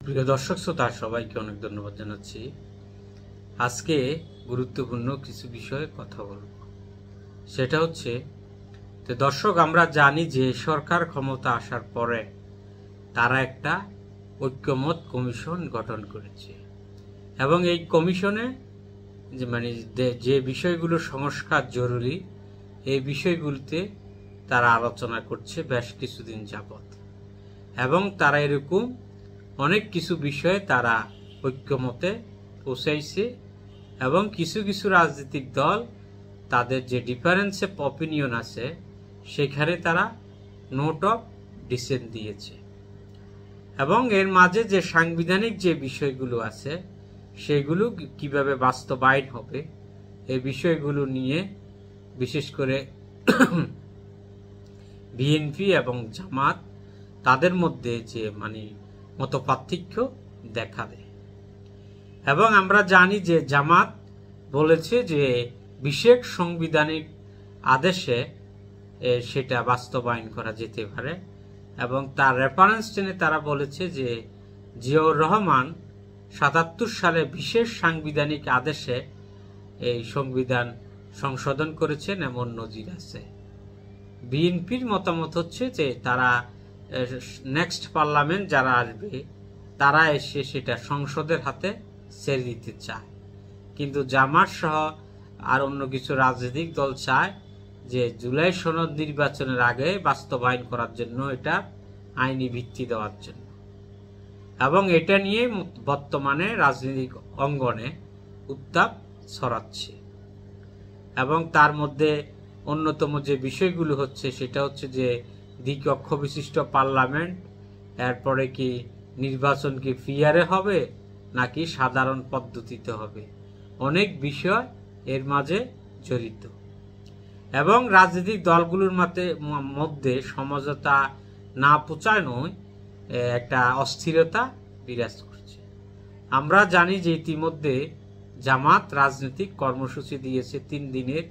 প্রিয় দর্শক শ্রোতা সবাইকে অনেক ধন্যবাদ জানাচ্ছি। আজকে গুরুত্বপূর্ণ কিছু বিষয়ে কথা বলব। সেটা হচ্ছে যে দর্শক, আমরা জানি যে সরকার ক্ষমতা আসার পরে তারা একটা ঐক্যমত কমিশন গঠন করেছে এবং এই কমিশনে যে বিষয়গুলো সংস্কার জরুরি এই বিষয়গুলিতে তারা আলোচনা করছে বেশ কিছুদিন যাবত এবং তারা এরকম অনেক কিছু বিষয়ে তারা ঐক্যমতে পৌঁছাইছে এবং কিছু কিছু রাজনৈতিক দল তাদের যে ডিফারেন্স অফ অপিনিয়ন আছে সেখানে তারা নোট অফ ডিসেন্ট দিয়েছে এবং এর মাঝে যে সাংবিধানিক যে বিষয়গুলো আছে সেগুলো কিভাবে বাস্তবায়ন হবে এই বিষয়গুলো নিয়ে বিশেষ করে বিএনপি এবং জামাত তাদের মধ্যে যে মতপার্থক্য দেখা দেয় এবং আমরা জানি যে জামাত বলেছে যে বিশেষ সাংবিধানিক আদেশে সেটা বাস্তবায়ন করা যেতে পারে এবং তার রেফারেন্স টেনে তারা বলেছে যে জিয়াউর রহমান ৭৭ সালে বিশেষ সাংবিধানিক আদেশে এই সংবিধান সংশোধন করেছেন এমন নজির আছে। বিএনপির মতামত হচ্ছে যে তারা নেক্সট পার্লামেন্ট যারা আসবে তারা এসে সেটা সংসদের হাতে ছেড়ে দিতে চায়, কিন্তু জামাত সহ আর অন্য কিছু রাজনৈতিক দল চায় যে জুলাই সনদ নির্বাচনের আগে বাস্তবায়ন করার জন্য এটা আইনি ভিত্তি দেওয়ার জন্য এবং এটা নিয়ে বর্তমানে রাজনৈতিক অঙ্গনে উত্তাপ ছড়াচ্ছে এবং তার মধ্যে অন্যতম যে বিষয়গুলো হচ্ছে সেটা হচ্ছে যে দ্বিকক্ষ বিশিষ্ট পার্লামেন্ট, এরপরে কি নির্বাচন কি ফেয়ারে হবে নাকি সাধারণ পদ্ধতিতে হবে, অনেক বিষয় এর মাঝে জড়িত এবং রাজনৈতিক দলগুলোর মধ্যে সমঝোতা না পৌঁছানোয় একটা অস্থিরতা বিরাজ করছে। আমরা জানি যে ইতিমধ্যে জামাত রাজনৈতিক কর্মসূচি দিয়েছে ৩ দিনের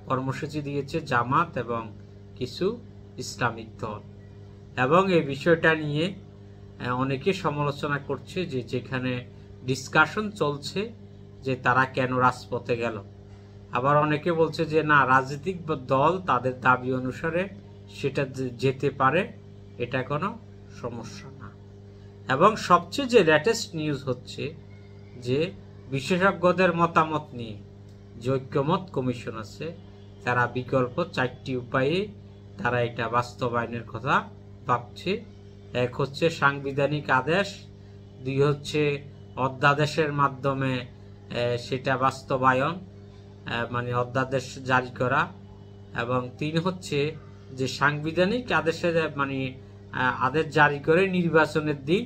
কর্মসূচি দিয়েছে জামাত এবং কিছু ইসলামিক দল এবং এই বিষয়টা নিয়ে অনেকে সমালোচনা করছে যে যেখানে ডিসকাশন চলছে যে তারা কেন রাজপথে গেল, আবার অনেকে বলছে যে না রাজনৈতিক দল তাদের দাবি অনুসারে সেটা যেতে পারে, এটা কোনো সমস্যা না। এবং সবচেয়ে যে লেটেস্ট নিউজ হচ্ছে যে বিশেষজ্ঞদের মতামত নিয়ে যে ঐক্যমত কমিশন আছে তারা বিকল্প 4টি উপায়ে তারা এটা বাস্তবায়নের কথা ভাবছে। এক হচ্ছে সাংবিধানিক আদেশ, 2 হচ্ছে অধ্যাদেশের মাধ্যমে সেটা বাস্তবায়ন অধ্যাদেশ জারি করা এবং 3 হচ্ছে যে সাংবিধানিক আদেশে আদেশ জারি করে নির্বাচনের দিন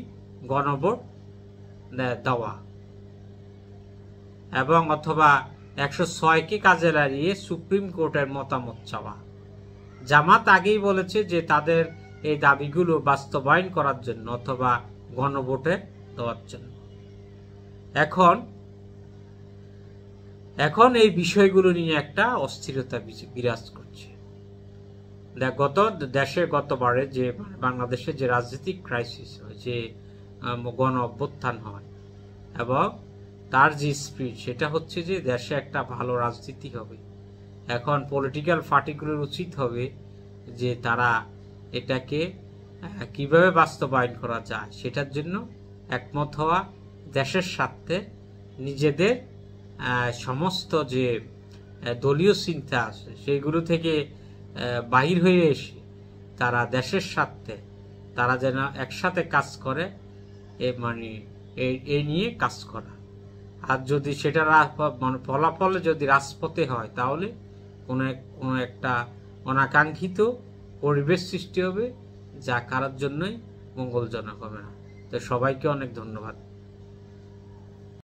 গণভোট দেওয়া এবং অথবা 106কে কাজে লাগিয়ে সুপ্রিম কোর্টের মতামত চাওয়া। জামাত আগেই বলেছে যে তাদের এই দাবিগুলো বাস্তবায়ন করার জন্য অথবা গণভোটে দেওয়ার জন্য। এখন এই বিষয়গুলো নিয়ে একটা অস্থিরতা বিরাজ করছে। গতবারে যে বাংলাদেশে যে রাজনৈতিক ক্রাইসিস হয়, যে গণ অভ্যুত্থান হয় এবং তার যে স্পিড সেটা হচ্ছে যে দেশে একটা ভালো রাজনীতি হবে। এখন পলিটিক্যাল পার্টিগুলোর উচিত হবে যে তারা এটাকে কিভাবে বাস্তবায়ন করা যায় সেটার জন্য একমত হওয়া, দেশের স্বার্থে নিজেদের সমস্ত যে দলীয় চিন্তা আছে সেইগুলো থেকে বাহির হয়ে এসে তারা দেশের স্বার্থে তারা যেন একসাথে কাজ করে এই নিয়ে কাজ করা। আর যদি সেটা ফলাফলে যদি রাজপথে হয় তাহলে কোনো একটা অনাকাঙ্ক্ষিত পরিবেশ সৃষ্টি হবে যা কারোর জন্যই মঙ্গলজনক হবে না। তো সবাইকে অনেক ধন্যবাদ।